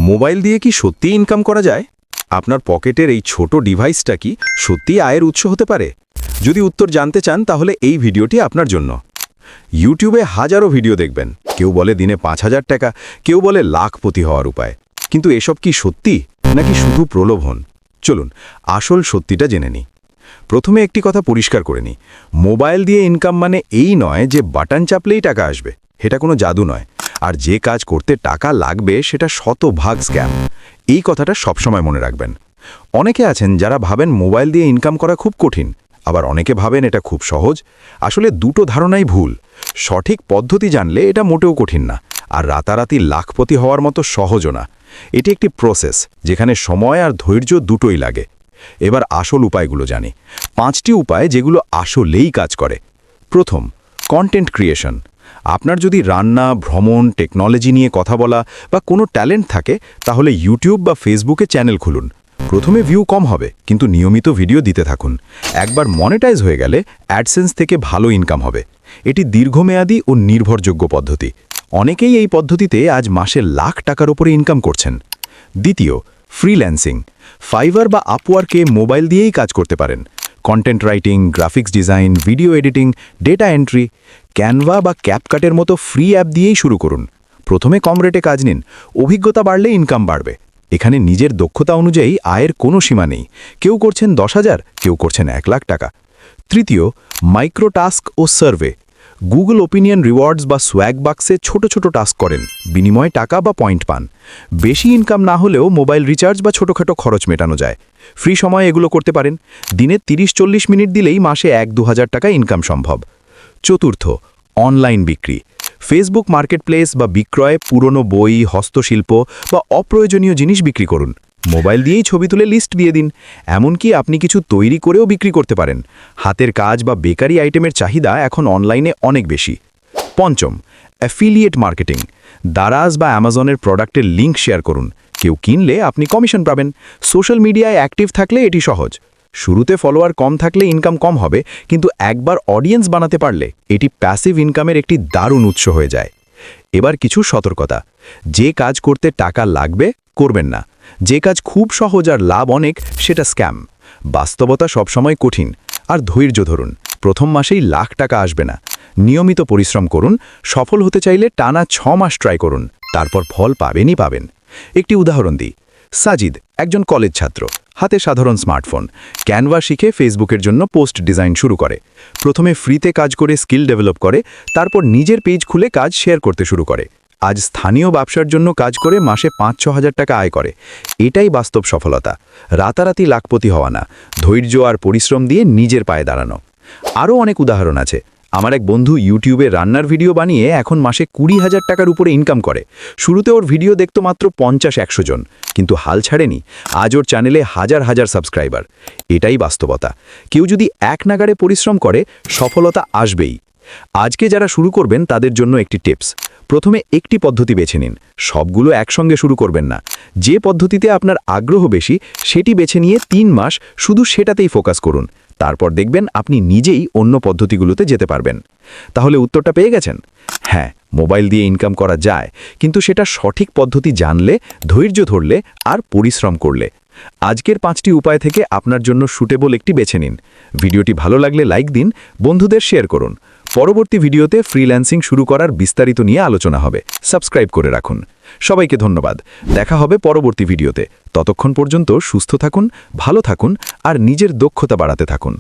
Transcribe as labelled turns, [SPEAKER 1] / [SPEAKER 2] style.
[SPEAKER 1] Mobile দিয়ে কি সত্যিই ইনকাম করা যায়? আপনার পকেটের এই ছোট ডিভাইসটা কি সত্যিই আয়ের উৎস হতে পারে? যদি উত্তর জানতে চান তাহলে এই ভিডিওটি আপনার জন্য। ইউটিউবে হাজারো ভিডিও দেখবেন, কেউ বলে দিনে ৫,০০০ টাকা, কেউ বলে লাখপতি হওয়ার উপায়। কিন্তু এসব কি সত্যি নাকি শুধু প্রলোভন? চলুন আসল সত্যিটা জেনে নিই। প্রথমে একটি কথা পরিষ্কার করে নিই, মোবাইল দিয়ে ইনকাম মানে এই নয় যে বাটন চাপলেই টাকা আসবে। এটা কোনো জাদু নয়। আর যে কাজ করতে টাকা লাগবে সেটা শতভাগ স্ক্যাম। এই কথাটা সবসময় মনে রাখবেন। অনেকে আছেন যারা ভাবেন মোবাইল দিয়ে ইনকাম করা খুব কঠিন, আবার অনেকে ভাবেন এটা খুব সহজ। আসলে দুটো ধারণাই ভুল। সঠিক পদ্ধতি জানলে এটা মোটেও কঠিন না, আর রাতারাতি লাখপতি হওয়ার মতো সহজও না। এটি একটি প্রসেস যেখানে সময় আর ধৈর্য দুটোই লাগে। এবার আসল উপায়গুলো জানি। 5টি উপায় যেগুলো আসলেই কাজ করে। প্রথম, কন্টেন্ট ক্রিয়েশন। আপনার যদি রান্না, ভ্রমণ, টেকনোলজি নিয়ে কথা বলা বা কোনো ট্যালেন্ট থাকে, তাহলে ইউটিউব বা ফেসবুকে চ্যানেল খুলুন। প্রথমে ভিউ কম হবে, কিন্তু নিয়মিত ভিডিও দিতে থাকুন। একবার মনিটাইজ হয়ে গেলে অ্যাডসেন্স থেকে ভালো ইনকাম হবে। এটি দীর্ঘমেয়াদী ও নির্ভরযোগ্য পদ্ধতি। অনেকেই এই পদ্ধতিতে আজ মাসে লাখ টাকার উপরে ইনকাম করছেন। দ্বিতীয়, ফ্রিল্যান্সিং। ফাইবার বা আপওয়ার্কে মোবাইল দিয়েই কাজ করতে পারেন। Content writing, graphics design, video editing, data entry. Canva বা ক্যাপকাটের মতো ফ্রি অ্যাপ দিয়েই শুরু করুন। প্রথমে কম রেটে কাজ নিন, অভিজ্ঞতা বাড়লে ইনকাম বাড়বে। এখানে নিজের দক্ষতা অনুযায়ী আয়ের কোনো সীমা নেই। কেউ করছেন 10,000, কেউ করছেন 1,00,000 টাকা। তৃতীয়, মাইক্রো টাস্ক ও সার্ভে। গুগল ওপিনিয়ন রিওয়ার্ডস বা সোয়াগ বাক্সে ছোট ছোট টাস্ক করেন, বিনিময়ে টাকা বা পয়েন্ট পান। বেশি ইনকাম না হলেও মোবাইল রিচার্জ বা ছোটখাটো খরচ মেটানো যায়। ফ্রি সময়ে এগুলো করতে পারেন। দিনে 30-40 মিনিট দিলেই মাসে 1-2 হাজার টাকা ইনকাম সম্ভব। চতুর্থ, অনলাইন বিক্রি। ফেসবুক মার্কেটপ্লেস বা বিক্রয়ে পুরনো বই, হস্তশিল্প বা অপ্রয়োজনীয় জিনিস বিক্রি করুন। মোবাইল দিয়েই ছবি তুলে লিস্ট দিয়ে দিন। এমনকি আপনি কিছু তৈরি করেও বিক্রি করতে পারেন। হাতের কাজ বা বেকারি আইটেমের চাহিদা এখন অনলাইনে অনেক বেশি। পঞ্চম, অ্যাফিলিয়েট মার্কেটিং। দারাজ বা অ্যামাজনের প্রোডাক্টের লিঙ্ক শেয়ার করুন। কেউ কিনলে আপনি কমিশন পাবেন। সোশ্যাল মিডিয়ায় অ্যাক্টিভ থাকলে এটি সহজ। শুরুতে ফলোয়ার কম থাকলে ইনকাম কম হবে, কিন্তু একবার অডিয়েন্স বানাতে পারলে এটি প্যাসিভ ইনকামের একটি দারুণ উৎস হয়ে যায়। এবার কিছু সতর্কতা। যে কাজ করতে টাকা লাগবে করবেন না। যে কাজ খুব সহজ আর লাভ অনেক সেটা স্ক্যাম। বাস্তবতা সবসময় কঠিন, আর ধৈর্য ধরুন। প্রথম মাসেই লাখ টাকা আসবে না। নিয়মিত পরিশ্রম করুন। সফল হতে চাইলে টানা 6 মাস ট্রাই করুন, তারপর ফল পাবেনই পাবেন। একটি উদাহরণ দিই। সাজিদ একজন কলেজ ছাত্র, হাতে সাধারণ স্মার্টফোন। ক্যানভা শিখে ফেসবুকের জন্য পোস্ট ডিজাইন শুরু করে। প্রথমে ফ্রিতে কাজ করে স্কিল ডেভেলপ করে, তারপর নিজের পেজ খুলে কাজ শেয়ার করতে শুরু করে। আজ স্থানীয় ব্যবসার জন্য কাজ করে মাসে 5-6 হাজার টাকা আয় করে। এটাই বাস্তব সফলতা। রাতারাতি লাখপতি হওয়া না, ধৈর্য আর পরিশ্রম দিয়ে নিজের পায়ে দাঁড়ানো। আরও অনেক উদাহরণ আছে। আমার এক বন্ধু ইউটিউবে রান্নার ভিডিও বানিয়ে এখন মাসে 20,000 টাকার উপরে ইনকাম করে। শুরুতে ওর ভিডিও দেখতো মাত্র 50-100 জন, কিন্তু হাল ছাড়েনি। আজ ওর চ্যানেলে হাজার হাজার সাবস্ক্রাইবার। এটাই বাস্তবতা। কেউ যদি এক নাগাড়ে পরিশ্রম করে, সফলতা আসবেই। আজকে যারা শুরু করবেন তাদের জন্য একটি টিপস। প্রথমে একটি পদ্ধতি বেছে নিন। সবগুলো একসঙ্গে শুরু করবেন না। যে পদ্ধতিতে আপনার আগ্রহ বেশি সেটি বেছে নিয়ে 3 মাস শুধু সেটাতেই ফোকাস করুন। তারপর দেখবেন আপনি নিজেই অন্য পদ্ধতিগুলোতে যেতে পারবেন। তাহলে উত্তরটা পেয়ে গেছেন? হ্যাঁ, মোবাইল দিয়ে ইনকাম করা যায়, কিন্তু সেটা সঠিক পদ্ধতি জানলে, ধৈর্য ধরলে আর পরিশ্রম করলে। আজকের 5টি উপায় থেকে আপনার জন্য সুটেবল একটি বেছে নিন। ভিডিওটি ভালো লাগলে লাইক দিন, বন্ধুদের শেয়ার করুন। পরবর্তী ভিডিওতে ফ্রিল্যান্সিং শুরু করার বিস্তারিত নিয়ে আলোচনা হবে। সাবস্ক্রাইব করে রাখুন। সবাইকে ধন্যবাদ। দেখা হবে পরবর্তী ভিডিওতে। ততক্ষণ পর্যন্ত সুস্থ থাকুন, ভালো থাকুন আর নিজের দক্ষতা বাড়াতে থাকুন।